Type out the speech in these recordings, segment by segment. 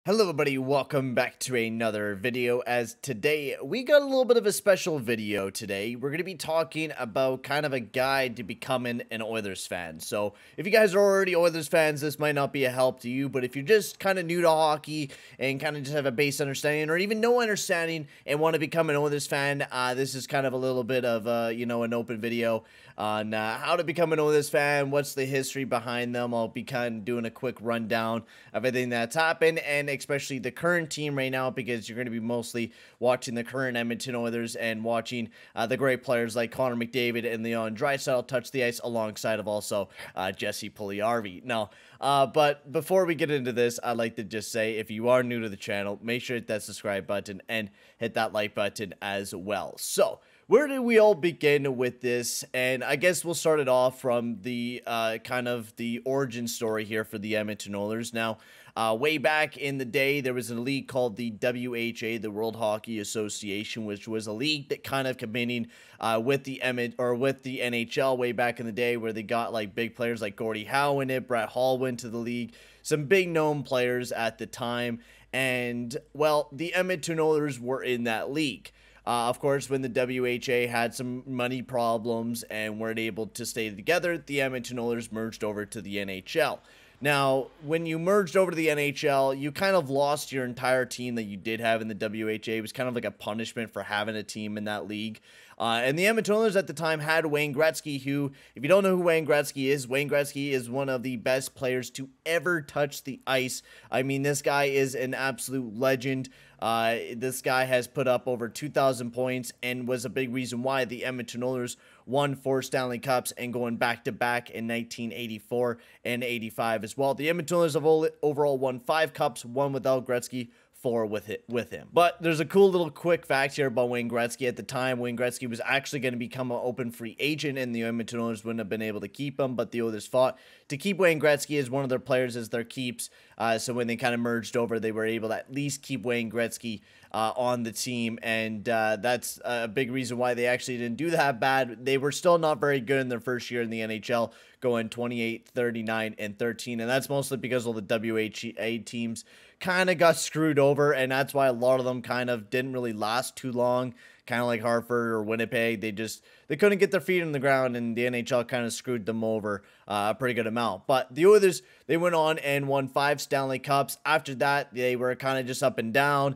Hello everybody, welcome back to another video. As today we got a little bit of a special video today. We're going to be talking about kind of a guide to becoming an Oilers fan. So if you guys are already Oilers fans, this might not be a help to you, but if you're just kind of new to hockey and kind of just have a base understanding or even no understanding and want to become an Oilers fan, this is kind of a little bit of an open video on how to become an Oilers fan, what's the history behind them. I'll be kind of doing a quick rundown of everything that's happened, and especially the current team right now, because you're going to be mostly watching the current Edmonton Oilers and watching the great players like Conor McDavid and Leon Draisaitl touch the ice alongside of also Jesse Puljujarvi. Now, but before we get into this, I'd like to just say, if you are new to the channel, make sure to hit that subscribe button and hit that like button as well. So, where did we all begin with this? And I guess we'll start it off from the kind of the origin story here for the Edmonton Oilers. Now, way back in the day, there was a league called the WHA, the World Hockey Association, which was a league that kind of competing with the NHL way back in the day, where they got like big players like Gordie Howe in it. Brett Hall went to the league, some big known players at the time, and well, the Edmonton Oilers were in that league. Of course, when the WHA had some money problems and weren't able to stay together, the Edmonton Oilers merged over to the NHL. Now, when you merged over to the NHL, you kind of lost your entire team that you did have in the WHA. It was kind of like a punishment for having a team in that league. And the Edmonton Oilers at the time had Wayne Gretzky, who, if you don't know who Wayne Gretzky is one of the best players to ever touch the ice. I mean, this guy is an absolute legend. This guy has put up over 2,000 points and was a big reason why the Edmonton Oilers won 4 Stanley Cups and going back-to-back in 1984 and 85 as well. The Edmonton Oilers have overall won 5 Cups, 1 without Gretzky, 4 with him. But there's a cool little quick fact here about Wayne Gretzky. At the time, Wayne Gretzky was actually going to become an open free agent, and the Edmonton Oilers wouldn't have been able to keep him, but the Oilers fought to keep Wayne Gretzky as one of their players as their keeps. So when they kind of merged over, they were able to at least keep Wayne Gretzky on the team, and that's a big reason why they actually didn't do that bad. They were still not very good in their first year in the NHL, going 28, 39, and 13, and that's mostly because all the WHA teams kind of got screwed over, and that's why a lot of them kind of didn't really last too long. Kind of like Hartford or Winnipeg, they couldn't get their feet on the ground, and the NHL kind of screwed them over a pretty good amount. But the Oilers, they went on and won 5 Stanley Cups. After that, they were kind of just up and down.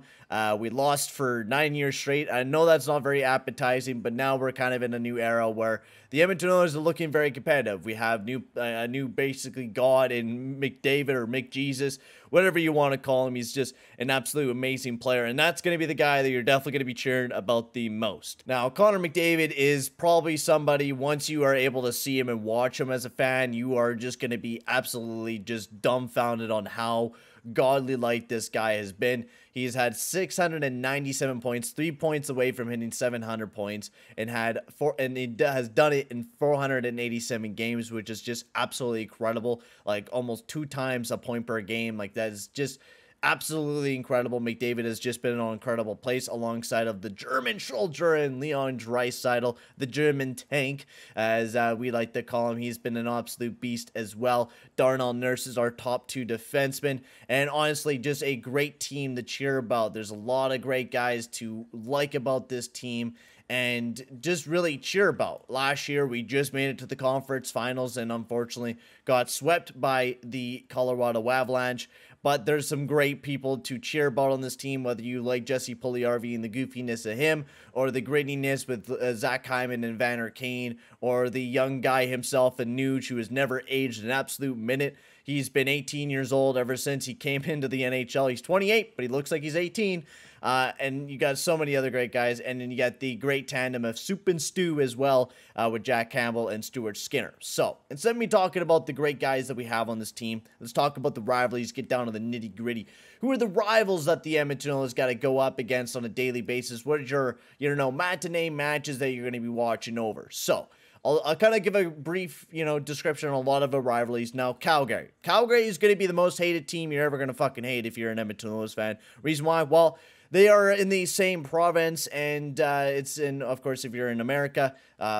We lost for 9 years straight. I know that's not very appetizing, but now we're kind of in a new era where the Edmonton Oilers are looking very competitive. We have a new basically god in McDavid or McJesus, whatever you want to call him. He's just an absolute amazing player, and that's going to be the guy that you're definitely going to be cheering about the most. Now, Conor McDavid is probably somebody, once you are able to see him and watch him as a fan, you are just going to be absolutely just dumbfounded on how godly like this guy has been. He's had 697 points, 3 points away from hitting 700 points, and he has done it in 487 games, which is just absolutely incredible. Like almost 2 times a point per game. Like that is just absolutely incredible. McDavid has just been in an incredible place alongside of the German soldier and Leon Draisaitl, the German tank, as we like to call him. He's been an absolute beast as well. Darnell Nurse is our top 2 defensemen, and honestly, just a great team to cheer about. There's a lot of great guys to like about this team and just really cheer about. Last year, we just made it to the conference finals and unfortunately got swept by the Colorado Avalanche. But there's some great people to cheer about on this team, whether you like Jesse Puljujarvi and the goofiness of him, or the grittiness with Zach Hyman and Vander Kane, or the young guy himself and Nuge, who has never aged an absolute minute. He's been 18 years old ever since he came into the NHL. He's 28, but he looks like he's 18. And you got so many other great guys. And then you got the great tandem of Soup and Stew as well, with Jack Campbell and Stuart Skinner. So, instead of me talking about the great guys that we have on this team, let's talk about the rivalries, get down to the nitty gritty. Who are the rivals that the Edmonton Oilers got to go up against on a daily basis? What is your, matinee matches that you're going to be watching over? So, I'll kind of give a brief, description on a lot of the rivalries. Now, Calgary. Calgary is going to be the most hated team you're ever going to fucking hate if you're an Edmonton Oilers fan. Reason why? Well, they are in the same province, and it's in, of course, if you're in America,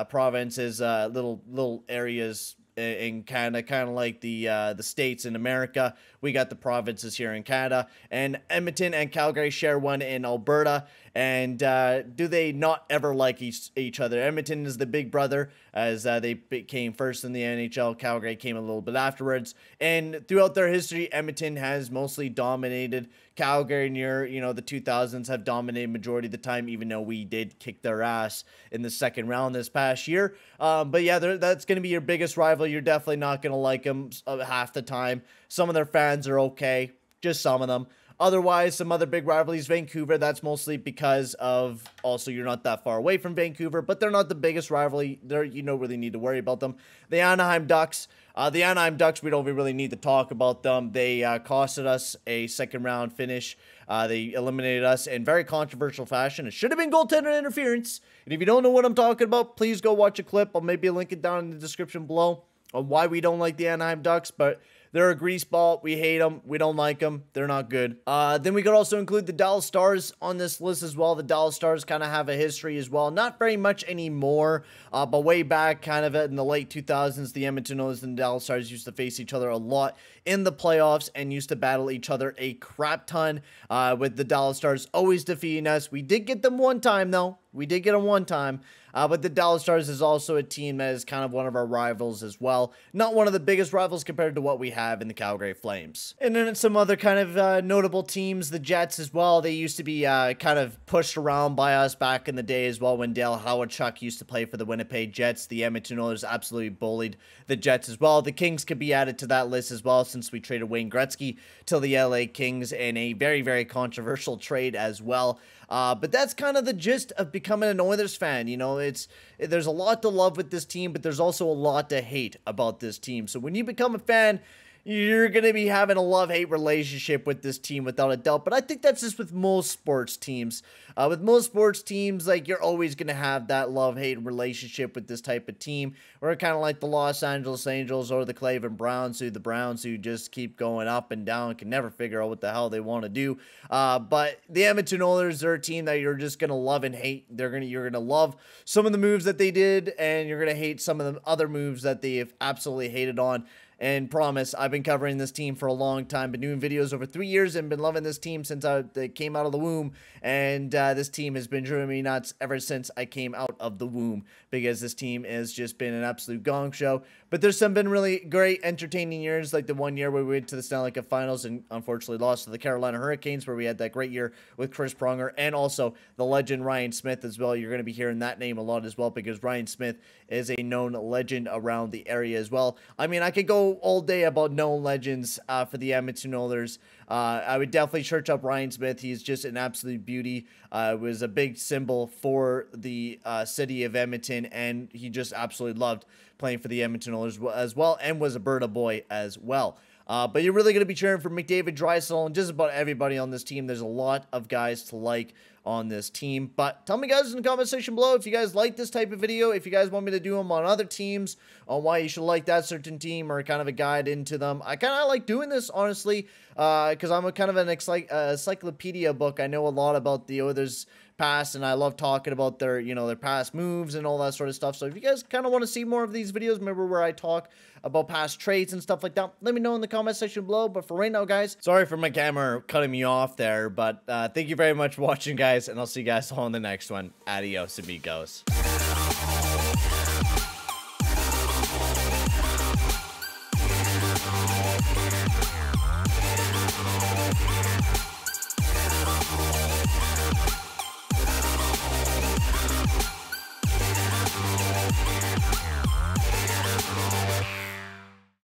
provinces, little areas in Canada, kind of like the states in America. We got the provinces here in Canada, and Edmonton and Calgary share one in Alberta. And do they not ever like each other? Edmonton is the big brother, as they came first in the NHL. Calgary came a little bit afterwards. And throughout their history, Edmonton has mostly dominated. Calgary near, the 2000s have dominated majority of the time, even though we did kick their ass in the second round this past year. But yeah, that's going to be your biggest rival. You're definitely not going to like them half the time. Some of their fans are okay, just some of them. Otherwise, some other big rivalries, Vancouver, that's mostly because of, also, you're not that far away from Vancouver, but they're not the biggest rivalry. You don't really need to worry about them. The Anaheim Ducks. The Anaheim Ducks, we don't really need to talk about them. They costed us a second-round finish. They eliminated us in very controversial fashion. It should have been goaltender interference. And if you don't know what I'm talking about, please go watch a clip. I'll maybe link it down in the description below on why we don't like the Anaheim Ducks, but they're a greaseball. We hate them. We don't like them. They're not good. Then we could also include the Dallas Stars on this list as well. The Dallas Stars kind of have a history as well. Not very much anymore, but way back kind of in the late 2000s, the Edmonton Oilers and the Dallas Stars used to face each other a lot in the playoffs and used to battle each other a crap ton, with the Dallas Stars always defeating us. We did get them one time, though. We did get them one time. But the Dallas Stars is also a team that is kind of one of our rivals as well. Not one of the biggest rivals compared to what we have in the Calgary Flames. And then some other kind of notable teams, the Jets as well. They used to be kind of pushed around by us back in the day as well when Dale Howard-Chuck used to play for the Winnipeg Jets. The Edmonton Oilers absolutely bullied the Jets as well. The Kings could be added to that list as well since we traded Wayne Gretzky to the LA Kings in a very, very controversial trade as well. But that's kind of the gist of becoming an Oilers fan. There's a lot to love with this team, but there's also a lot to hate about this team. So when you become a fan, you're going to be having a love-hate relationship with this team without a doubt. But I think that's just with most sports teams. With most sports teams, like, you're always going to have that love-hate relationship with this type of team. We're kind of like the Los Angeles Angels or the Cleveland Browns, the Browns who just keep going up and down, can never figure out what the hell they want to do. But the Edmonton Oilers, they're a team that you're just going to love and hate. You're going to love some of the moves that they did, and you're going to hate some of the other moves that they have absolutely hated on. And promise, I've been covering this team for a long time, been doing videos over 3 years and been loving this team since they came out of the womb. And this team has been driving me nuts ever since I came out of the womb, because this team has just been an absolute gong show. But there's some been really great, entertaining years, like the one year where we went to the Stanley Cup Finals and unfortunately lost to the Carolina Hurricanes, where we had that great year with Chris Pronger and also the legend Ryan Smith as well. You're going to be hearing that name a lot as well, because Ryan Smith is a known legend around the area as well. I mean, I could go all day about known legends for the Edmonton Oilers. I would definitely search up Ryan Smith. He's just an absolute beauty. Was a big symbol for the city of Edmonton, and he just absolutely loved playing for the Edmonton Oilers as well, and was a Berta boy as well. But you're really going to be cheering for McDavid, Draisaitl, and just about everybody on this team. There's a lot of guys to like on this team. But tell me, guys, in the comment section below if you guys like this type of video, if you guys want me to do them on other teams, on why you should like that certain team, or kind of a guide into them. I kind of like doing this, honestly, because I'm a kind of an encyclopedia book. I know a lot about the Oilers past, and I love talking about their, their past moves and all that sort of stuff. So if you guys kind of want to see more of these videos, remember where I talk about past trades and stuff like that, let me know in the comment section below. But for right now, guys, sorry for my camera cutting me off there, but thank you very much for watching, guys, and I'll see you guys all in the next one. Adios, amigos.